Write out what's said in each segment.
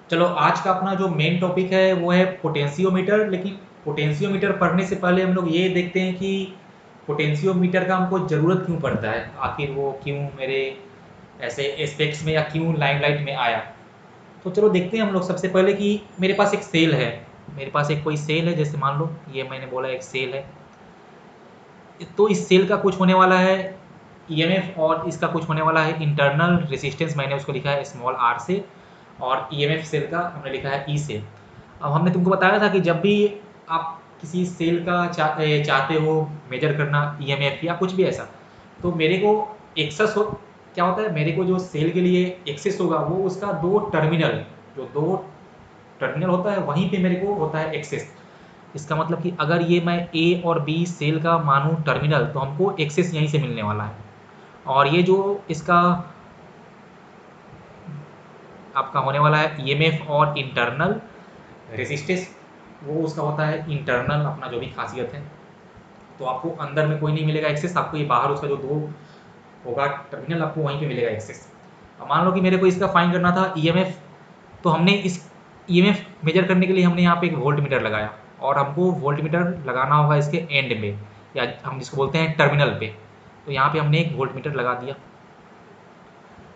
चलो आज का अपना जो मेन टॉपिक है वो है पोटेंशियोमीटर। लेकिन पोटेंशियोमीटर पढ़ने से पहले हम लोग ये देखते हैं कि पोटेंशियोमीटर का हमको ज़रूरत क्यों पड़ता है, आखिर वो क्यों मेरे ऐसे एस्पेक्ट्स में या क्यों लाइमलाइट में आया। तो चलो देखते हैं हम लोग सबसे पहले कि मेरे पास एक सेल है। मेरे पास एक कोई सेल है, जैसे मान लो ये मैंने बोला एक सेल है। तो इस सेल का कुछ होने वाला है ईएमएफ और इसका कुछ होने वाला है इंटरनल रेजिस्टेंस। मैंने उसको लिखा है स्मॉल आर से, और ईएमएफ सेल का हमने लिखा है ई से। अब हमने तुमको बताया था कि जब भी आप किसी सेल का चाहते हो मेजर करना ईएमएफ या कुछ भी ऐसा, तो मेरे को एक्सेस हो क्या होता है, मेरे को जो सेल के लिए एक्सेस होगा वो उसका दो टर्मिनल, जो दो टर्मिनल होता है वहीं पे मेरे को होता है एक्सेस। इसका मतलब कि अगर ये मैं ए और बी सेल का मानूँ टर्मिनल, तो हमको एक्सेस यहीं से मिलने वाला है। और ये जो इसका आपका होने वाला है ईएमएफ और इंटरनल रेजिस्टेंस, वो उसका होता है इंटरनल अपना जो भी खासियत है। तो आपको अंदर में कोई नहीं मिलेगा एक्सेस, आपको ये बाहर उसका जो दो होगा टर्मिनल आपको वहीं पे मिलेगा एक्सेस। अब मान लो कि मेरे को इसका फाइंड करना था ईएमएफ, तो हमने इस ईएमएफ मेजर करने के लिए हमने यहाँ पे एक वोल्ट मीटर लगाया, और हमको वोल्ट मीटर लगाना होगा इसके एंड में, या हम जिसको बोलते हैं टर्मिनल पे। तो यहाँ पे हमने एक वोल्ट मीटर लगा दिया।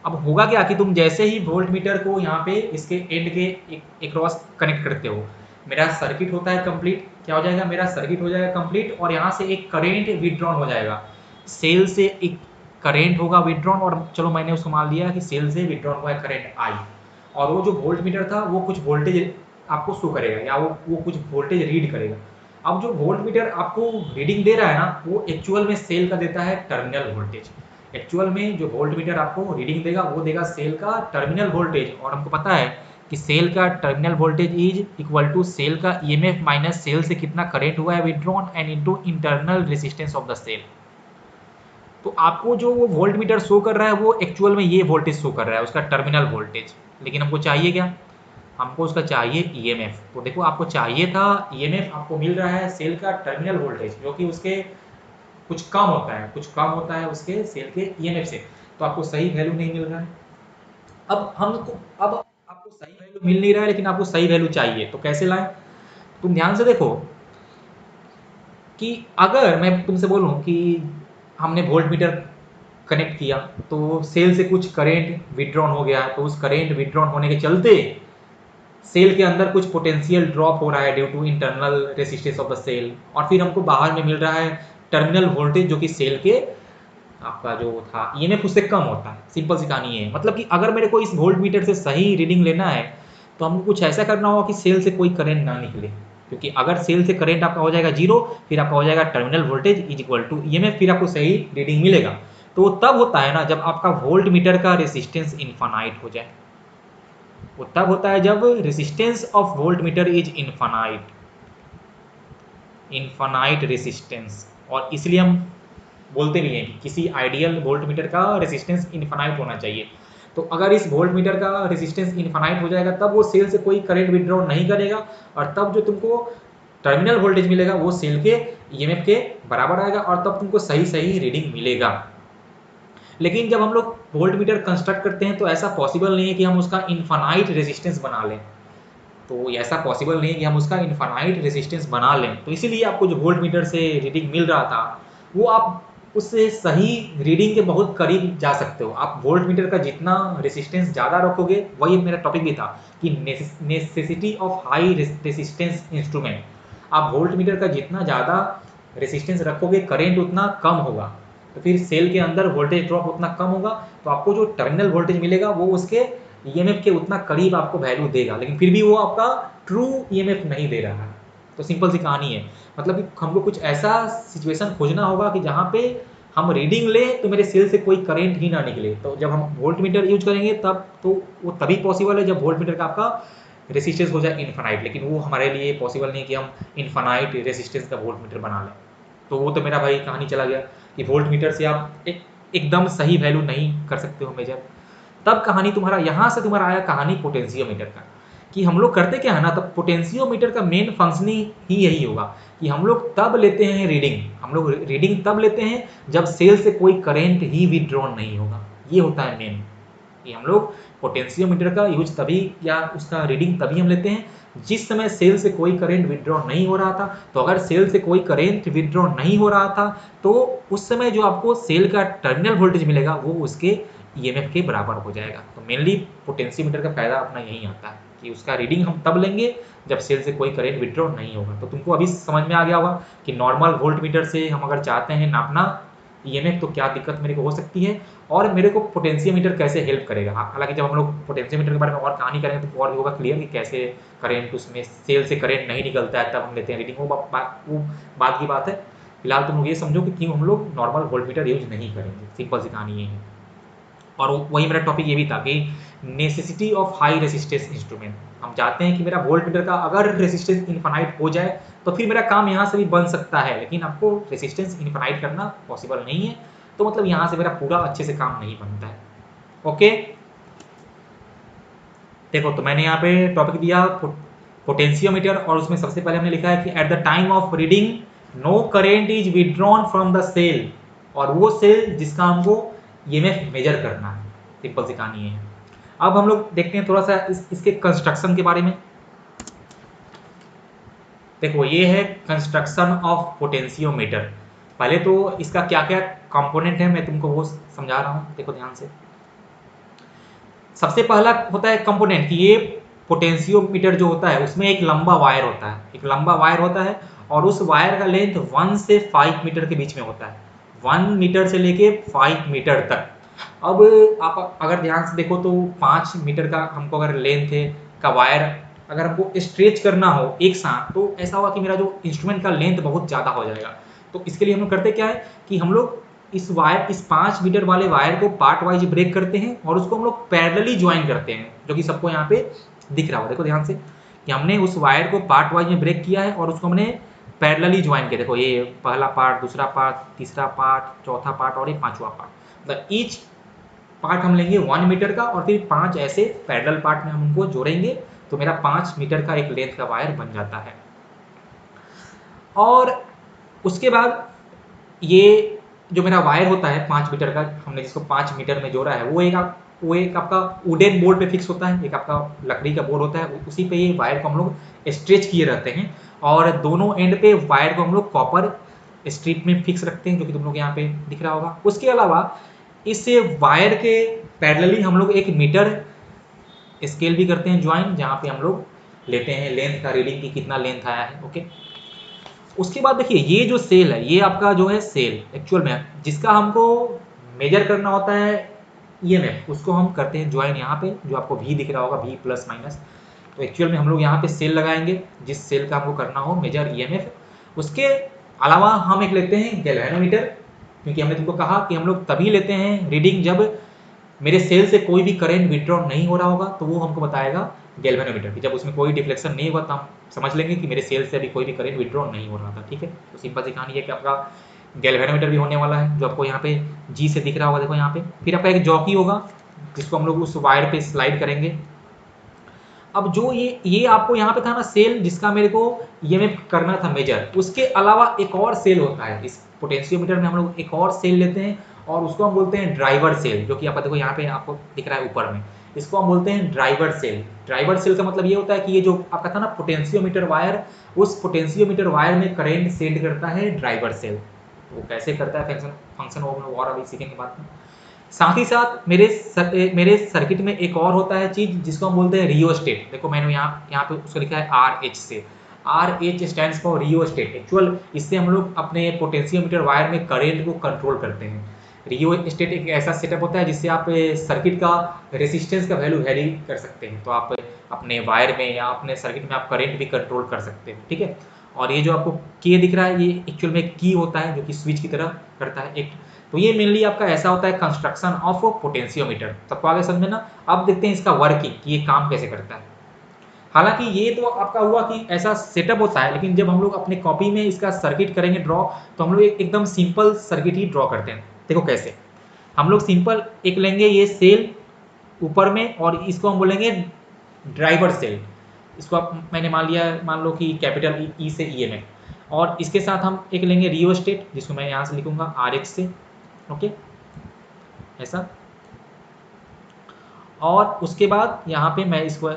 अब होगा क्या कि तुम जैसे ही वोल्ट मीटर को यहाँ पे इसके एंड के क्रॉस कनेक्ट करते हो, मेरा सर्किट होता है कंप्लीट। क्या हो जाएगा, मेरा सर्किट हो जाएगा कंप्लीट, और यहाँ से एक करेंट विड्रॉन हो जाएगा। सेल से एक करेंट होगा विड्रॉन, और चलो मैंने उसको मान लिया कि सेल से विड्रॉन हुआ है करेंट आई। और वो जो वोल्ट मीटर था वो कुछ वोल्टेज आपको शो करेगा, या वो कुछ वोल्टेज रीड करेगा। अब जो वोल्ट मीटर आपको रीडिंग दे रहा है ना, वो एक्चुअल में सेल का देता है टर्मिनल वोल्टेज। एक्चुअल में जो वोल्ट मीटर आपको रीडिंग देगा वो देगा सेल का टर्मिनल वोल्टेज। और हमको पता है कि सेल का terminal voltage is equal to cell का ईएमएफ माइनस सेल से कितना करंट हुआ है withdrawn and into internal resistance of the cell. तो आपको जो वो वोल्ट मीटर शो कर रहा है वो एक्चुअल में ये वोल्टेज शो कर रहा है, उसका टर्मिनल वोल्टेज। लेकिन हमको चाहिए क्या, हमको उसका चाहिए ईएमएफ। तो देखो आपको चाहिए था ईएमएफ, आपको मिल रहा है सेल का टर्मिनल वोल्टेज, जो कि उसके कुछ कम होता है, कुछ कम होता है उसके सेल के ईएमएफ से। तो आपको सही वैल्यू नहीं मिल रहा है। अब आपको सही वैल्यू मिल नहीं रहा है, लेकिन आपको सही वैल्यू चाहिए, तो कैसे लाएं। तुम ध्यान से देखो कि अगर मैं तुमसे बोलूं कि हमने वोल्ट मीटर कनेक्ट किया, तो सेल से कुछ करंट विड्रॉन हो गया, तो उस करंट विड्रॉन होने के चलते सेल के अंदर कुछ पोटेंशियल ड्रॉप हो रहा है due to internal resistance of the cell, और फिर हमको बाहर में मिल रहा है टर्मिनल वोल्टेज, जो कि सेल के आपका जो था ईएमएफ उससे कम होता है। सिंपल सी कहानी है। मतलब कि अगर मेरे को इस वोल्ट मीटर से सही रीडिंग लेना है, तो हमको कुछ ऐसा करना होगा कि सेल से कोई करंट ना निकले। क्योंकि अगर सेल से करंट आपका हो जाएगा जीरो, फिर आपका हो जाएगा terminal voltage is equal to EMF, फिर आपको सही रीडिंग मिलेगा। तो तब होता है ना जब आपका वोल्ट मीटर का रेजिस्टेंस इनफाइनाइट हो जाए। वो तब होता है जब resistance of volt meter is infinite, infinite resistance. और इसलिए हम बोलते भी हैं कि किसी आइडियल वोल्ट मीटर का रेजिस्टेंस इनफाइनाइट होना चाहिए। तो अगर इस वोल्ट मीटर का रेजिस्टेंस इनफाइनाइट हो जाएगा, तब वो सेल से कोई करंट विड्रॉ नहीं करेगा, और तब जो तुमको टर्मिनल वोल्टेज मिलेगा वो सेल के ईएमएफ के बराबर आएगा, और तब तुमको सही सही रीडिंग मिलेगा। लेकिन जब हम लोग वोल्ट मीटर कंस्ट्रक्ट करते हैं, तो ऐसा पॉसिबल नहीं है कि हम उसका इनफाइनाइट रेजिस्टेंस बना लें। तो ऐसा पॉसिबल नहीं है कि हम उसका इनफाइनाइट रेजिस्टेंस बना लें। तो इसीलिए आपको जो वोल्ट मीटर से रीडिंग मिल रहा था, वो आप उससे सही रीडिंग के बहुत करीब जा सकते हो। आप वोल्ट मीटर का जितना रेजिस्टेंस ज़्यादा रखोगे, वही मेरा टॉपिक भी था कि necessity of high resistance instrument. आप वोल्ट मीटर का जितना ज़्यादा रेजिस्टेंस रखोगे, करेंट उतना कम होगा, तो फिर सेल के अंदर वोल्टेज ड्रॉप उतना कम होगा, तो आपको जो टर्मिनल वोल्टेज मिलेगा वो उसके ईएमएफ के उतना करीब आपको वैल्यू देगा, लेकिन फिर भी वो आपका ट्रू ईएमएफ नहीं दे रहा है। तो सिंपल सी कहानी है। मतलब कि हमको कुछ ऐसा सिचुएशन खोजना होगा कि जहाँ पे हम रीडिंग लें तो मेरे सेल से कोई करंट ही ना निकले। तो जब हम वोल्ट मीटर यूज करेंगे तब तो वो तभी पॉसिबल है जब वोल्ट मीटर का आपका रेसिस्टेंस हो जाए इन्फानाइट। लेकिन वो हमारे लिए पॉसिबल नहीं कि हम इन्फानाइट रेसिस्टेंस का वोल्ट मीटर बना लें। तो वो तो मेरा भाई कहानी चला गया कि वोल्ट मीटर से आप एकदम सही वैल्यू नहीं कर सकते हो मेजर। तब कहानी तुम्हारा यहाँ से तुम्हारा आया कहानी पोटेंशियोमीटर का, कि हम लोग करते क्या है ना, तब पोटेंशियोमीटर का मेन फंक्शनिंग ही यही होगा कि हम लोग तब लेते हैं रीडिंग, हम लोग रीडिंग तब लेते हैं जब सेल से कोई करंट ही विड्रॉन नहीं होगा। ये होता है मेन। कि हम लोग पोटेंशियोमीटर का यूज तभी या उसका रीडिंग तभी हम लेते हैं जिस समय सेल से कोई करंट विड्रॉ नहीं हो रहा था। तो अगर सेल से कोई करंट विड्रॉ नहीं हो रहा था तो उस समय जो आपको सेल का टर्मिनल वोल्टेज मिलेगा वो उसके ईएमएफ के बराबर हो जाएगा। तो मेनली पोटेंशियोमीटर का फायदा अपना यही आता है कि उसका रीडिंग हम तब लेंगे जब सेल से कोई करंट विड्रॉ नहीं होगा। तो तुमको अभी समझ में आ गया होगा कि नॉर्मल वोल्ट मीटर से हम अगर चाहते हैं नापना ईएमएफ तो क्या दिक्कत मेरे को हो सकती है और मेरे को पोटेंशियोमीटर कैसे हेल्प करेगा। हालांकि जब हम लोग पोटेंशियोमीटर के बारे में और कहानी करेंगे तो और भी होगा क्लियर कि कैसे करंट उसमें सेल से करंट नहीं निकलता है तब हम लेते हैं रीडिंग, वो बात की बात है। फिलहाल तुम लोग ये समझो कि क्यों हम लोग नॉर्मल वोल्ट मीटर यूज नहीं करेंगे, सिंपल सी कहानी ये है। और वही मेरा टॉपिक ये भी था कि necessity of high resistance instrument. हम चाहते हैं कि मेरा वोल्ट मीटर का अगर रेसिस्टेंस इनफाइनाइट हो जाए तो फिर मेरा काम यहाँ से भी बन सकता है, लेकिन आपको रेसिस्टेंस इनफाइनाइट करना पॉसिबल नहीं है। तो मतलब यहाँ से मेरा पूरा अच्छे से काम नहीं बनता है। ओके, देखो तो मैंने यहाँ पे टॉपिक दिया पोटेंशियोमीटर और उसमें सबसे पहले हमने लिखा है कि at the time of reading no current is withdrawn from the cell, और वो सेल जिसका हमको ईएमएफ मेजर करना है। सिंपल सी कहानी है। अब हम लोग देखते हैं थोड़ा सा इसके कंस्ट्रक्शन के बारे में। देखो ये है कंस्ट्रक्शन ऑफ पोटेंशियोमीटर। पहले तो इसका क्या क्या कंपोनेंट है मैं तुमको वो समझा रहा हूँ, देखो ध्यान से। सबसे पहला होता है कंपोनेंट कि ये पोटेंशियोमीटर जो होता है उसमें एक लंबा वायर होता है, एक लंबा वायर होता है और उस वायर का लेंथ 1 से 5 मीटर के बीच में होता है, 1 मीटर से लेके 5 मीटर तक। अब आप अगर ध्यान से देखो तो 5 मीटर का हमको अगर लेंथ है का वायर अगर हमको स्ट्रेच करना हो एक साथ तो ऐसा होगा कि मेरा जो इंस्ट्रूमेंट का लेंथ बहुत ज़्यादा हो जाएगा। तो इसके लिए हम लोग करते क्या है कि हम लोग इस 5 मीटर वाले वायर को पार्ट वाइज ब्रेक करते हैं और उसको हम लोग पैरेलली ज्वाइन करते हैं, जो कि सबको यहाँ पे दिख रहा हो। देखो ध्यान से कि हमने उस वायर को पार्ट वाइज में ब्रेक किया है और उसको हमने पैरेलली ज्वाइन किया। देखो ये पहला पार्ट, दूसरा पार्ट, तीसरा पार्ट, चौथा पार्ट और ये पांचवा पार्ट। मतलब ईच पार्ट हम लेंगे 1 मीटर का और फिर 5 ऐसे पैरेलल पार्ट में हम उनको जोड़ेंगे तो मेरा 5 मीटर का एक लेंथ का वायर बन जाता है। और उसके बाद ये जो मेरा वायर होता है 5 मीटर का, हमने जिसको 5 मीटर में जोड़ा है वो एक आपका वुडन बोर्ड पे फिक्स होता है, एक आपका लकड़ी का बोर्ड होता है, उसी पे ये वायर को हम लोग स्ट्रेच किए रहते हैं और दोनों एंड पे वायर को हम लोग कॉपर स्ट्रिप में फिक्स रखते हैं, जो कि तुम लोग यहाँ पे दिख रहा होगा। उसके अलावा इस वायर के पैरेलली हम लोग एक मीटर स्केल भी करते हैं ज्वाइन, जहाँ पे हम लोग लेते हैं लेंथ का रीडिंग की कितना लेंथ आया है। ओके, उसके बाद देखिए ये जो सेल है ये आपका जो है सेल एक्चुअल में जिसका हमको मेजर करना होता है ईएमएफ, उसको हम करते हैं ज्वाइन यहाँ पे, जो आपको भी दिख रहा होगा भी प्लस माइनस। तो एक्चुअल में हम लोग यहाँ पे सेल लगाएंगे जिस सेल का हमको करना हो मेजर ईएमएफ। उसके अलावा हम एक लेते हैं गैल्वेनोमीटर, क्योंकि हमने तुमको कहा कि हम लोग तभी लेते हैं रीडिंग जब मेरे सेल से कोई भी करंट विड्रॉ नहीं हो रहा होगा, तो वो हमको बताएगा गैल्वेनोमीटर की। जब उसमें कोई डिफ्लेक्शन नहीं होगा तो हम समझ लेंगे कि मेरे सेल से अभी कोई भी करंट विड्रॉ नहीं हो रहा था। ठीक है, तो सिंपल सी कहानी है कि आपका गैल्वेनोमीटर भी होने वाला है, जो आपको यहाँ पे जी से दिख रहा होगा। देखो यहाँ पे फिर आपका एक जॉकी होगा जिसको हम लोग उस वायर पे स्लाइड करेंगे। अब जो ये आपको यहाँ पे था ना सेल जिसका मेरे को ईएमएफ करना था मेजर, उसके अलावा एक और सेल होता है इस पोटेंशियोमीटर में, हम लोग एक और सेल लेते हैं और उसको हम बोलते हैं ड्राइवर सेल, जो कि आपको देखो यहाँ पे आपको दिख रहा है ऊपर में। इसको हम बोलते हैं ड्राइवर सेल। ड्राइवर सेल का मतलब ये होता है कि ये जो आपका था ना पोटेंशियोमीटर वायर, उस पोटेंशियोमीटर वायर में करंट सेंड करता है ड्राइवर सेल। वो कैसे करता है फंक्शन वो हम लोग और अभी सीखेंगे बाद में। साथ ही साथ मेरे सर्किट में एक और होता है चीज जिसको हम बोलते हैं रियोस्टेट। देखो मैंने यहाँ पे उसको लिखा है RH से, RH stands for rheostat. Actual इससे हम लोग अपने पोटेंशियोमीटर वायर में करंट को कंट्रोल करते हैं। रियोस्टेट एक ऐसा सेटअप होता है जिससे आप सर्किट का रेसिस्टेंस का वैल्यू वेरी कर सकते हैं, तो आप अपने वायर में या अपने सर्किट में आप करंट भी कंट्रोल कर सकते हैं। ठीक है, और ये जो आपको की दिख रहा है ये एक्चुअल में की होता है जो कि स्विच की तरह करता है एक। तो ये मेनली आपका ऐसा होता है कंस्ट्रक्शन ऑफ पोटेंशियोमीटर। सबको आगे समझे ना। अब देखते हैं इसका वर्किंग कि ये काम कैसे करता है। हालांकि ये तो आपका हुआ कि ऐसा सेटअप होता है, लेकिन जब हम लोग अपने कॉपी में इसका सर्किट करेंगे ड्रॉ, तो हम लोग एकदम सिंपल सर्किट ही ड्रॉ करते हैं। देखो कैसे हम लोग सिंपल एक लेंगे ये सेल ऊपर में और इसको हम बोलेंगे ड्राइवर सेल। इसको आप मैंने मान लो कि कैपिटल ई से ईएमएफ, और इसके साथ हम एक लेंगे रियोस्टेट जिसको मैं यहाँ से लिखूंगा RH से। ओके ऐसा, और उसके बाद यहाँ पे मैं इसको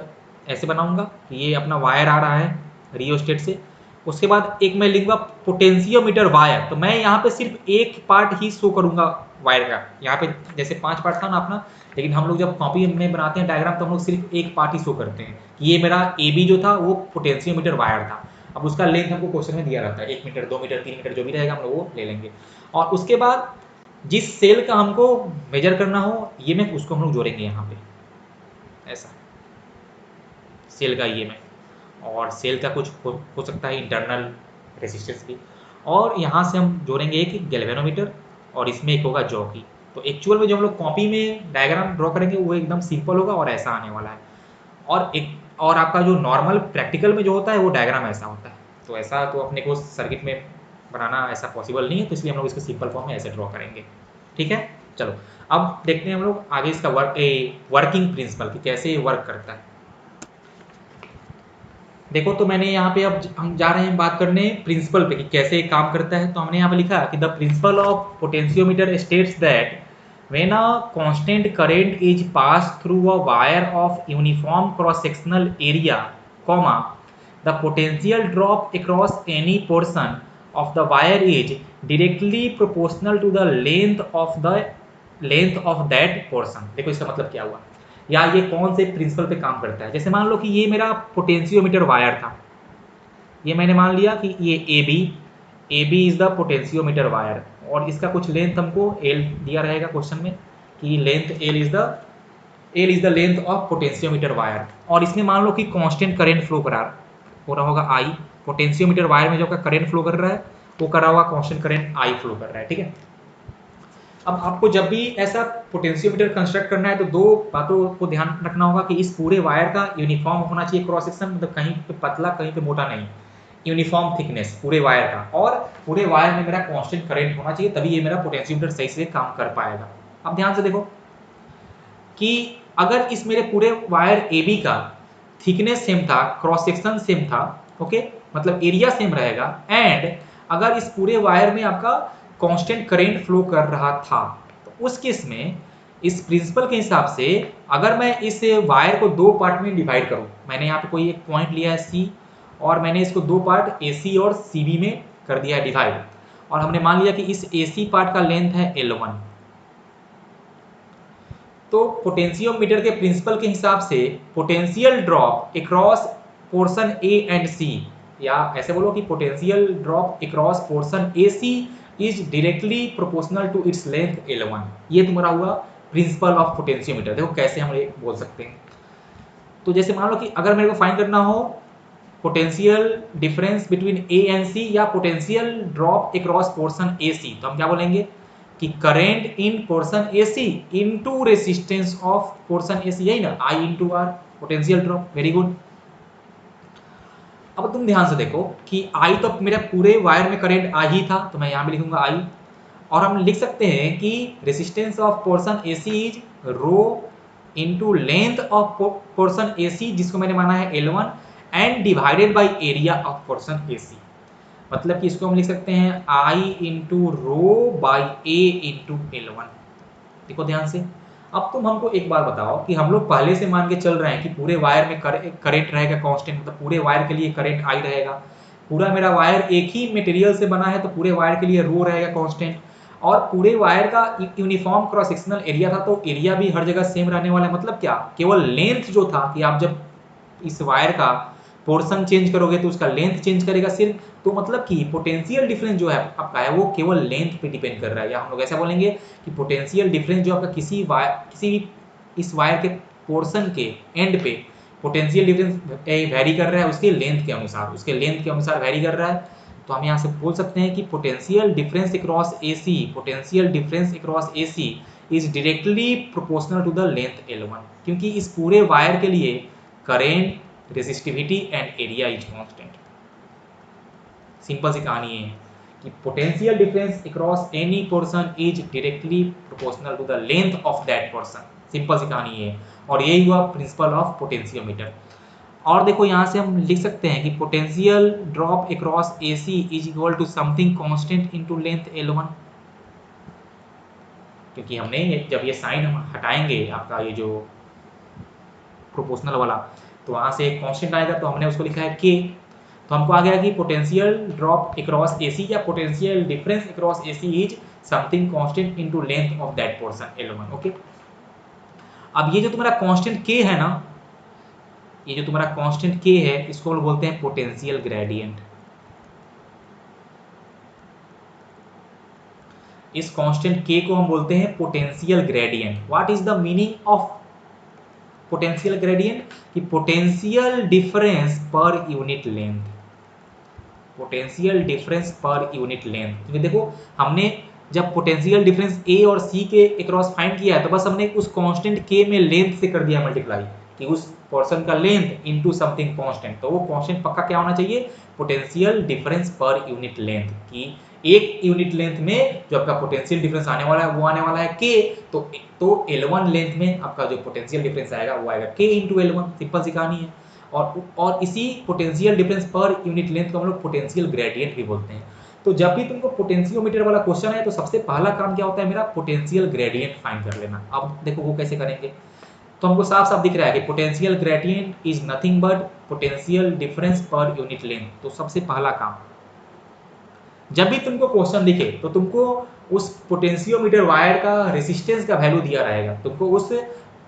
ऐसे बनाऊंगा कि ये अपना वायर आ रहा है रियोस्टेट से। उसके बाद एक मैं लिखूंगा पोटेंशियोमीटर वायर, तो मैं यहाँ पे सिर्फ एक पार्ट ही शो करूंगा वायर का। यहाँ पे जैसे 5 पार्ट था ना अपना, लेकिन हम लोग जब कॉपी में बनाते हैं डायग्राम तो हम लोग सिर्फ एक पार्ट ही शो करते हैं कि ये मेरा ए बी जो था वो पोटेंशियोमीटर वायर था। अब उसका लेंथ हमको क्वेश्चन में दिया रहता है 1 मीटर 2 मीटर 3 मीटर जो भी रहेगा हम लोग वो ले लेंगे। और उसके बाद जिस सेल का हमको मेजर करना हो ये में उसको हम लोग जोड़ेंगे यहाँ पे ऐसा सेल का ये में। और सेल का कुछ हो सकता है इंटरनल रेसिस्टेंस भी। और यहाँ से हम जोड़ेंगे एक गैल्वेनोमीटर और इसमें एक होगा जॉकी। तो एक्चुअल में जो हम लोग कॉपी में डायग्राम ड्रॉ करेंगे वो एकदम सिंपल होगा और ऐसा आने वाला है। और आपका जो नॉर्मल प्रैक्टिकल में जो होता है वो डायग्राम ऐसा होता है। तो ऐसा तो अपने को सर्किट में बनाना ऐसा पॉसिबल नहीं है, तो इसलिए हम लोग इसको सिंपल फॉर्म में ऐसे ड्रॉ करेंगे। ठीक है, चलो अब देखते हैं हम लोग आगे इसका वर्किंग प्रिंसिपल कि कैसे ये वर्क करता है। देखो तो मैंने यहाँ पे अब हम जा रहे हैं बात करने प्रिंसिपल पे कि कैसे ये काम करता है। तो हमने यहाँ पे लिखा कि the principle of potentiometer states that when a constant current is passed through a wire of uniform cross sectional area, comma, the potential drop across any portion of the wire is directly proportional to the length of that portion। देखो इसका मतलब क्या हुआ या ये कौन से principal पे काम करता है। जैसे मान लो कि ये मेरा पोटेंशियोमीटर वायर था, ये मैंने मान लिया कि ये A B is the potentiometer wire और इसका कुछ लेंथ हमको एल दिया रहेगा क्वेश्चन में कि length L is the length of potentiometer wire. और इसमें मान लो कि कांस्टेंट करंट फ्लो हो रहा होगा आई। पोटेंशियोमीटर वायर में जो करंट फ्लो कर रहा है वो कर रहा होगा कांस्टेंट करंट आई फ्लो कर रहा है। ठीक है, अब आपको जब भी ऐसा पोटेंशियोमीटर कंस्ट्रक्ट करना है तो दो बातों को ध्यान रखना होगा कि इस पूरे वायर का यूनिफॉर्म होना चाहिए क्रॉस सेक्शन, मतलब कहीं पे पतला कहीं पे मोटा नहीं, यूनिफॉर्म थिकनेस पूरे वायर का। और पूरे वायर में मेरा कांस्टेंट करंट होना चाहिए, तभी ये मेरा पोटेंशियोमीटर सही से काम कर पाएगा। अब ध्यान से देखो कि अगर इस मेरे पूरे वायर ए बी का थिकनेस सेम था, क्रॉस सेक्शन सेम था, ओके, मतलब एरिया सेम रहेगा, एंड अगर इस पूरे वायर में आपका कांस्टेंट करंट फ्लो कर रहा था, तो उस केस में इस प्रिंसिपल के हिसाब से अगर मैं इस वायर को दो पार्ट में डिवाइड करूं, मैंने यहाँ पे कोई एक पॉइंट लिया है सी और मैंने इसको दो पार्ट ए सी और सी बी में कर दिया है डिवाइड, और हमने मान लिया कि इस ए सी पार्ट का लेंथ है L1। तो पोटेंशियोमीटर के प्रिंसिपल के हिसाब से potential drop across portion A and C, या ऐसे बोलो कि potential drop across portion A C is directly proportional to its length L1। ये तुम्हारा हुआ प्रिंसिपल ऑफ पोटेंशियोमीटर। देखो कैसे हम ये बोल सकते हैं। तो जैसे मान लो कि अगर मेरे को फाइंड करना हो potential difference between A and C या potential drop across portion A C, तो हम क्या बोलेंगे कि current in portion A C into resistance of portion A C, यही ना, I into R potential drop. Very good. अब तुम ध्यान से देखो कि आई तो मेरा पूरे वायर में करंट आ ही था, तो मैं यहाँ भी लिखूंगा आई, और हम लिख सकते हैं कि resistance of portion A C is rho into length of portion A C, जिसको मैंने माना है L1, and divided by area of portion A C. मतलब कि इसको हम लिख सकते हैं I into rho by A into L1। देखो ध्यान से। अब तुम हमको एक बार बताओ कि हम लोग पहले से मान के चल रहे हैं कि पूरे वायर में करंट रहेगा कांस्टेंट, मतलब पूरे वायर के लिए करंट आई रहेगा। पूरा मेरा वायर एक ही मटेरियल से बना है तो पूरे वायर के लिए रो रहेगा कांस्टेंट, और पूरे वायर का यूनिफॉर्म क्रॉस सेक्शनल एरिया था तो एरिया भी हर जगह सेम रहने वाला है। मतलब क्या, केवल लेंथ जो था कि आप जब इस वायर का पोर्शन चेंज करोगे तो उसका लेंथ चेंज करेगा सिर्फ। तो मतलब कि पोटेंशियल डिफरेंस जो है आपका है वो केवल लेंथ पे डिपेंड कर रहा है, या हम लोग ऐसा बोलेंगे कि पोटेंशियल डिफरेंस जो आपका किसी भी इस वायर के पोर्शन के एंड पे पोटेंशियल डिफरेंस वैरी कर रहा है उसके लेंथ के अनुसार वैरी कर रहा है। तो हम यहाँ से बोल सकते हैं कि potential difference across A C is directly proportional to the length L1, क्योंकि इस पूरे वायर के लिए current, resistivity and area is constant. Simple सी कहानी है कि potential difference across any portion is directly proportional to the length of that portion. Simple सी कहानी है, और यही हुआ प्रिंसिपल ऑफ पोटेंशियोमीटर। और देखो यहाँ से हम लिख सकते हैं कि potential drop across A C is equal to something constant into length L1, क्योंकि हमने जब ये साइन हम हटाएंगे आपका ये जो प्रोपोर्शनल वाला, तो वहाँ से एक कांस्टेंट आएगा, तो हमने उसको लिखा है के। तो हमको आ गया कि पोटेंशियल ड्रॉप अक्रॉस एसी या potential difference across AC is something constant into length of that portion L1। Okay, अब ये जो तुम्हारा कांस्टेंट के है ना, ये जो तुम्हारा कांस्टेंट के है, इसको हम बोलते हैं पोटेंशियल ग्रेडियंट। इस कांस्टेंट के को हम बोलते हैं potential gradient. What is the meaning of potential gradient? कि potential difference per unit length, potential difference per unit length. क्योंकि देखो हमने जब पोटेंशियल डिफरेंस ए और सी के अक्रॉस फाइंड किया है, तो बस हमने उस कांस्टेंट के में लेंथ से कर दिया मल्टीप्लाई, कि उस पोर्शन का लेंथ इनटू समथिंग कांस्टेंट। तो वो कांस्टेंट पक्का क्या होना चाहिए? Potential difference per unit length. कि एक यूनिट लेंथ में जो आपका पोटेंशियल डिफरेंस आने वाला है वो आने वाला है के, तो L1 लेंथ में आपका जो पोटेंशियल डिफरेंस आएगा वो आएगा के इंटू L1। सिंपल सी कहानी है। और इसी potential difference per unit length को हम लोग पोटेंशियल ग्रेडियंट भी बोलते हैं। तो जब भी तुमको पोटेंशियोमीटर वाला क्वेश्चन है, तो सबसे पहला काम क्या होता है मेरा? पोटेंशियल ग्रेडियंट फाइंड कर लेना। अब देखो वो कैसे करेंगे, तो हमको साफ साफ दिख रहा है कि potential gradient is nothing but potential difference per unit length. तो सबसे पहला काम, जब भी तुमको क्वेश्चन दिखे तो तुमको उस पोटेंशियोमीटर वायर का रेसिस्टेंस का वैल्यू दिया रहेगा, तुमको उस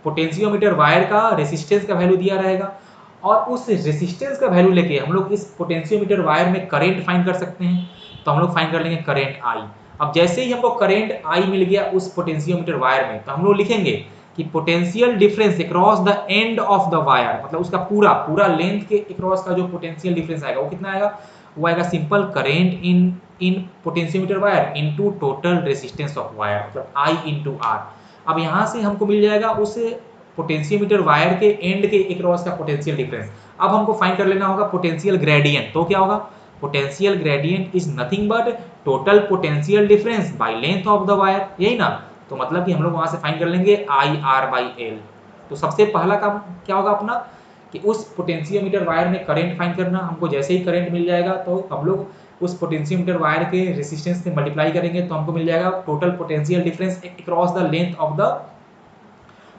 पोटेंशियोमीटर वायर का रेसिस्टेंस का वैल्यू दिया रहेगा, और उस रेसिस्टेंस का वैल्यू लेके हम लोग इस पोटेंशियोमीटर वायर में करंट फाइंड कर सकते हैं। तो हम लोग फाइंड कर लेंगे करंट आई। अब जैसे ही हमको करंट आई मिल गया उस पोटेंशियोमीटर वायर में, तो हम लोग लिखेंगे कि potential difference across the end of the wire, मतलब उसका पूरा पूरा लेंथ के अक्रॉस का जो पोटेंशियल डिफरेंस आएगा वो कितना आएगा? वो आएगा simple current in potentiometer wire into total resistance of wire, मतलब आई इंटू आर। अब यहाँ से हमको मिल जाएगा उस पोटेंशियोमीटर वायर के एंड के अक्रॉस का पोटेंशियल डिफरेंस। अब हमको फाइंड कर लेना होगा पोटेंशियल ग्रेडियंट। तो क्या होगा? Potential gradient is nothing but total potential difference by length of the wire, यही ना? तो मतलब कि हम लोग वहां से फाइंड कर लेंगे आई आर बाई एल। तो सबसे पहला काम क्या होगा अपना? कि उस पोटेंशियोमीटर वायर में करंट फाइंड करना। हमको जैसे ही करंट मिल जाएगा तो हम लोग उस पोटेंशियोमीटर वायर के रेजिस्टेंस से मल्टीप्लाई करेंगे, तो हमको मिल जाएगा total potential difference across the length of the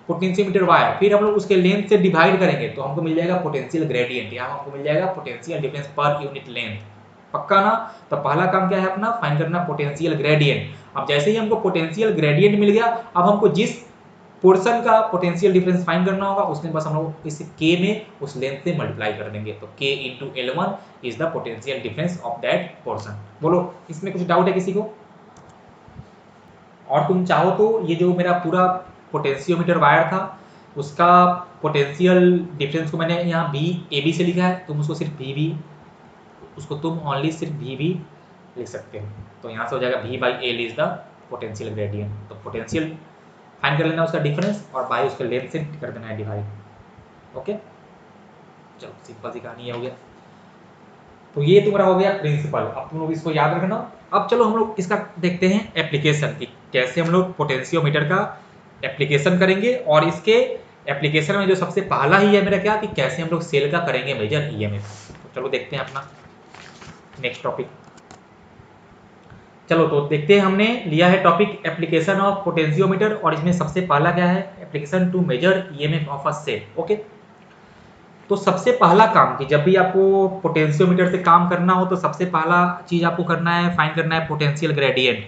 potentiometer wire. फिर हम लोग उसके लेंथ से डिवाइड करेंगे तो हमको मिल जाएगा पोटेंशियल ग्रेडियंट, या हमको मिल जाएगा potential difference per unit length. पक्का ना? तो पहला काम क्या है अपना? फाइंड करना पोटेंशियल ग्रेडियंट। अब जैसे ही हमको पोटेंशियल ग्रेडियंट मिल गया, अब हमको जिस पोर्शन का पोटेंशियल डिफरेंस फाइंड करना होगा उसमें बस हम लोग इस के में उस लेंथ से मल्टीप्लाई कर देंगे। तो के into L1 is the potential difference of that portion. बोलो इसमें कुछ डाउट है किसी को? और तुम चाहो तो ये जो मेरा पूरा पोटेंशियोमीटर वायर था उसका पोटेंशियल डिफरेंस को मैंने यहाँ बी ए बी से लिखा है, तुम उसको सिर्फ वी उसको तुम ओनली सिर्फ वी लिख सकते हो। तो यहाँ से हो जाएगा V by L is the potential gradient. तो पोटेंशियल फाइंड कर लेना उसका डिफरेंस और बाई उसके लेंथ से कर देना है डिवाइड। ओके, चलो सिंपल सी कहानी हो गया। तो ये तुम्हारा हो गया प्रिंसिपल। अब तुम लोग इसको याद रखना। अब चलो हम लोग इसका देखते हैं एप्लीकेशन की, कैसे हम लोग पोटेंशियोमीटर का एप्लीकेशन करेंगे। और इसके एप्लीकेशन में जो सबसे पहला ही है मेरा क्या, कि कैसे हम लोग सेल का करेंगे मेजर ईएमएफ। तो चलो देखते हैं अपना नेक्स्ट टॉपिक। चलो तो देखते हैं, हमने लिया है टॉपिक एप्लीकेशन ऑफ पोटेंशियोमीटर, और इसमें सबसे पहला क्या है? Application to measure EMF of a cell. Okay, तो सबसे पहला काम कि जब भी आपको पोटेंशियोमीटर से काम करना हो तो सबसे पहला चीज आपको करना है, फाइंड करना है पोटेंशियल ग्रेडियंट।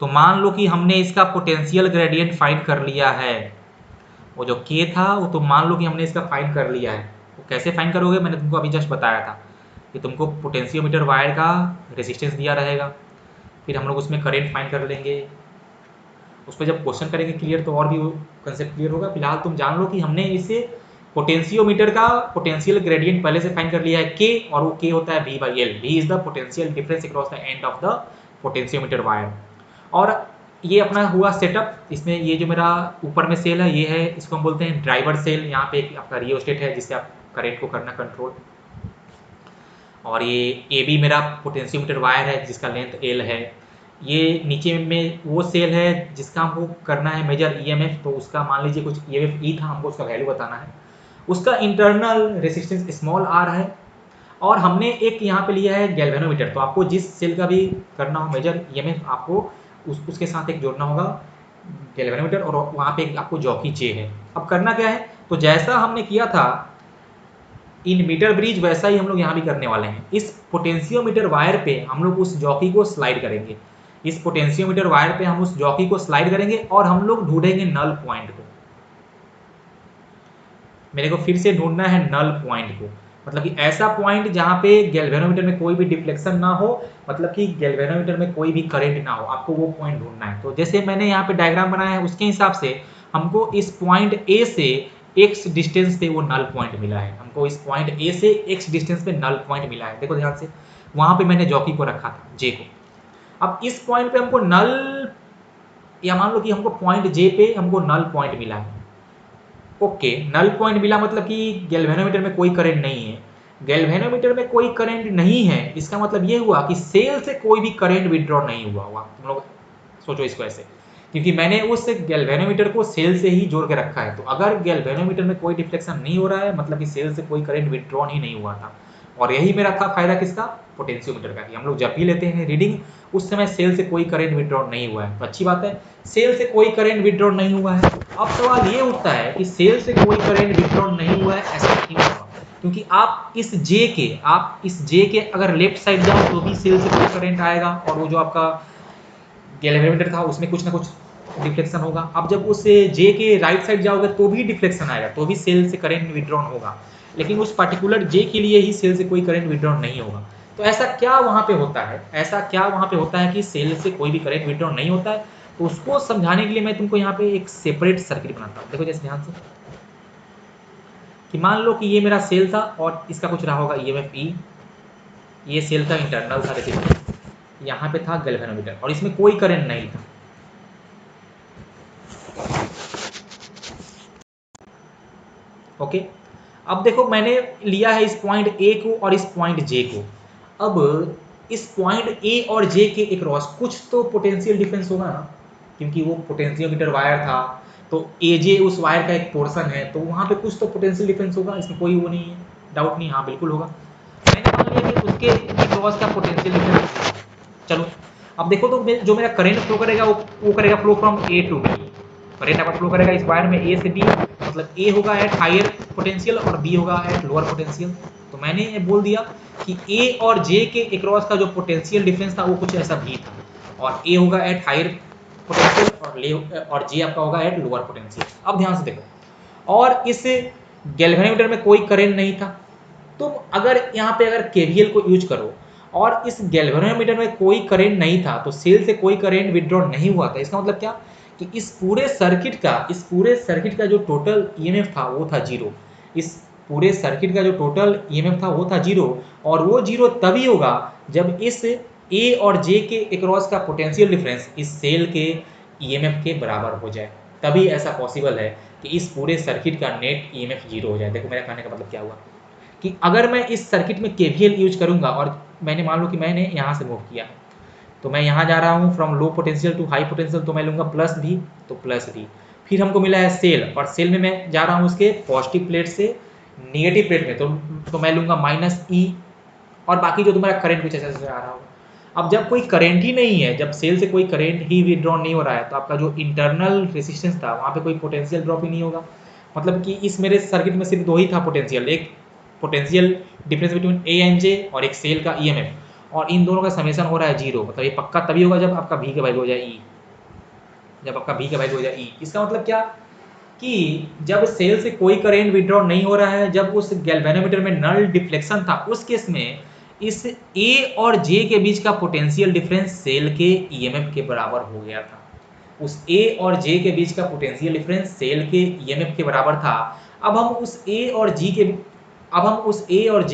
तो मान लो कि हमने इसका पोटेंशियल ग्रेडियंट फाइंड कर लिया है, वो जो के था वो तो मान लो कि हमने इसका फाइंड कर लिया है। वो कैसे फाइंड करोगे? मैंने तुमको अभी जस्ट बताया था कि तुमको पोटेंशियोमीटर वायर का रेजिस्टेंस दिया रहेगा, फिर हम लोग उसमें करंट फाइंड कर लेंगे। उस पर जब क्वेश्चन करेंगे क्लियर तो और भी कंसेप्ट क्लियर होगा। फिलहाल तुम जान लो कि हमने इसे पोटेंशियोमीटर का पोटेंशियल ग्रेडियंट पहले से फाइंड कर लिया है के, और वो के होता है V by L. V is the potential difference across the end of the potentiometer wire. और ये अपना हुआ सेटअप। इसमें ये जो मेरा ऊपर में सेल है ये है, इसको हम बोलते हैं ड्राइवर सेल। यहाँ पे आपका रियोस्टेट है जिससे आप करंट को करना कंट्रोल। और ये ए बी मेरा पोटेंशियोमीटर वायर है जिसका लेंथ एल है। ये नीचे में वो सेल है जिसका हमको करना है मेजर ईएमएफ। तो उसका मान लीजिए कुछ ईएमएफ ई था, हमको उसका वैल्यू बताना है। उसका इंटरनल रेजिस्टेंस स्मॉल आर है। और हमने एक यहाँ पे लिया है गैल्वेनोमीटर। तो आपको जिस सेल का भी करना हो मेजर ईएमएफ, आपको उसके साथ एक जोड़ना होगा गैल्वेनोमीटर और वहाँ पे आपको जॉकी जे है। अब करना क्या है, तो जैसा हमने किया था इन मीटर ब्रिज वैसा ही हम लोग यहाँ भी करने वाले हैं। इस पोटेंशियोमीटर वायर पे हम लोग उस जॉकी को स्लाइड करेंगे, इस पोटेंशियोमीटर वायर पे हम उस जॉकी को स्लाइड करेंगे और हम लोग ढूंढेंगे नल पॉइंट को। मेरे को फिर से ढूंढना है नल पॉइंट को, मतलब कि ऐसा पॉइंट जहाँ पे गैल्वेनोमीटर में कोई भी डिफ्लेक्शन ना हो, मतलब कि गैल्वेनोमीटर में कोई भी करंट ना हो, आपको वो पॉइंट ढूंढना है। तो जैसे मैंने यहाँ पे डायग्राम बनाया है उसके हिसाब से हमको इस पॉइंट ए से x डिस्टेंस पे वो नल पॉइंट मिला है, हमको इस पॉइंट ए से x डिस्टेंस पे नल पॉइंट मिला है। देखो ध्यान से, वहां पे मैंने जॉकी को रखा था जे को। अब इस पॉइंट पे हमको नल, या मान लो कि हमको पॉइंट जे पे हमको नल पॉइंट मिला है। ओके, नल पॉइंट मिला मतलब कि गैल्वेनोमीटर में कोई करंट नहीं है। गैल्वेनोमीटर में कोई करंट नहीं है इसका मतलब ये हुआ कि सेल से कोई भी करंट विड्रॉ नहीं हुआ हुआ। तुम लोग सोचो इसको ऐसे, क्योंकि मैंने उस गैल्वेनोमीटर को सेल से ही जोड़ के रखा है। तो अगर गैल्वेनोमीटर में कोई डिफ्लेक्शन नहीं हो रहा है मतलब कि सेल से कोई करंट विड्रॉ ही नहीं हुआ था। और यही मेरा था फायदा किसका, पोटेंशियोमीटर का, कि हम लोग जब भी लेते हैं रीडिंग उस समय सेल से कोई करंट विड्रॉ नहीं हुआ है। तो अच्छी बात है, सेल से कोई करंट विड्रॉ नहीं हुआ है। अब सवाल ये उठता है कि सेल से कोई करंट विड्रॉ नहीं हुआ है, ऐसा क्यों हुआ? क्योंकि आप इस जे के अगर लेफ्ट साइड जाओ तो भी सेल से कोई करंट आएगा और वो जो आपका गैल्वेनोमीटर था उसमें कुछ ना कुछ डिफ्लेक्शन होगा। अब जब उस जे के राइट साइड जाओगे तो भी डिफ्लेक्शन आएगा, तो भी सेल से करंट विड्रॉन होगा, लेकिन उस पर्टिकुलर जे के लिए ही सेल से कोई करंट विड्रॉन नहीं होगा। तो ऐसा क्या वहां पे होता है, ऐसा क्या वहां पे होता है कि सेल से कोई भी करंट विड्रॉन नहीं होता है? तो उसको समझाने के लिए मैं तुमको यहाँ पे एक सेपरेट सर्किट बनाता हूँ। देखो जैसे ध्यान से, कि मान लो कि ये मेरा सेल था और इसका कुछ रहा होगा ईएमएफ ई, ये सेल का इंटरनल था, देखिए यहाँ पे था गैल्वेनोमीटर और इसमें कोई करंट नहीं था। ओके, अब देखो मैंने लिया है इस पॉइंट ए को और इस पॉइंट जे को। अब इस पॉइंट ए और जे के अक्रॉस कुछ तो पोटेंशियल डिफरेंस होगा ना, क्योंकि वो पोटेंशियोमीटर वायर था तो ए जे उस वायर का एक पोर्शन है, तो वहां पे कुछ तो पोटेंशियल डिफरेंस होगा, इसमें कोई वो नहीं है, डाउट नहीं, हाँ बिल्कुल होगा। मैंने मान लिया कि उसके अक्रॉस का पोटेंशियल डिफरेंस। चलो अब देखो, तो जो मेरा करंट फ्लो करेगा वो करेगा flow from A to B. Current अगर फ्लो करेगा इस वायर में ए से बी, मतलब ए होगा एट हायर पोटेंशियल और बी होगा एट लोअर पोटेंशियल। तो मैंने ये बोल दिया कि ए और जे के अक्रॉस का जो पोटेंशियल डिफरेंस था वो कुछ ऐसा भी था, और ए होगा एट हायर पोटेंशियल और जे आपका होगा एट लोअर पोटेंशियल। अब ध्यान से देखो, और इस गैल्वेनोमीटर में कोई करंट नहीं था, तुम अगर यहाँ पे अगर केवीएल को यूज करो और इस गैल्वेनोमीटर में कोई करंट नहीं था तो सेल से कोई करंट विड्रॉ नहीं हुआ था। इसका मतलब क्या कि इस पूरे सर्किट का जो टोटल ईएमएफ था वो था जीरो। इस पूरे सर्किट का जो टोटल ईएमएफ था वो था जीरो, और वो जीरो तभी होगा जब इस ए और जे के अक्रॉस का पोटेंशियल डिफरेंस इस सेल के ईएमएफ के बराबर हो जाए, तभी ऐसा पॉसिबल है कि इस पूरे सर्किट का नेट ईएमएफ जीरो हो जाए। देखो मेरा कहने का मतलब क्या हुआ, कि अगर मैं इस सर्किट में केवीएल यूज करूंगा और मैंने मान लो कि मैंने यहाँ से मूव किया, तो मैं यहाँ जा रहा हूँ from low potential to high potential, तो मैं लूंगा प्लस भी, तो प्लस भी। फिर हमको मिला है सेल, और सेल में मैं जा रहा हूँ उसके पॉजिटिव प्लेट से निगेटिव प्लेट में, तो मैं लूंगा माइनस ई, और बाकी जो तुम्हारा करंट कुछ ऐसे आ रहा होगा। अब जब कोई करंट ही नहीं है, जब सेल से कोई करंट ही विड्रॉ नहीं हो रहा है, तो आपका जो इंटरनल रेजिस्टेंस था वहाँ पे कोई पोटेंशियल ड्रॉप ही नहीं होगा। मतलब कि इस मेरे सर्किट में सिर्फ दो ही था पोटेंशियल, एक potential difference between A and J और एक सेल का ईएमएफ, और इन दोनों का समेशन हो रहा है जीरो। मतलब ये पक्का तभी होगा जब आपका भी का वैल्यू हो जाए ई, जब आपका भी का वैल्यू हो जाए ई। इसका मतलब क्या कि जब सेल से कोई करंट विड्रॉ नहीं हो रहा है, जब उस गैल्वेनोमीटर में नल डिफ्लेक्शन था, उस केस में इस ए और जे के बीच का पोटेंशियल डिफरेंस सेल के ईएमएफ के बराबर हो गया था। उस ए और जे के बीच का पोटेंशियल डिफरेंस सेल के ईएमएफ के बराबर था। अब हम उस ए और जे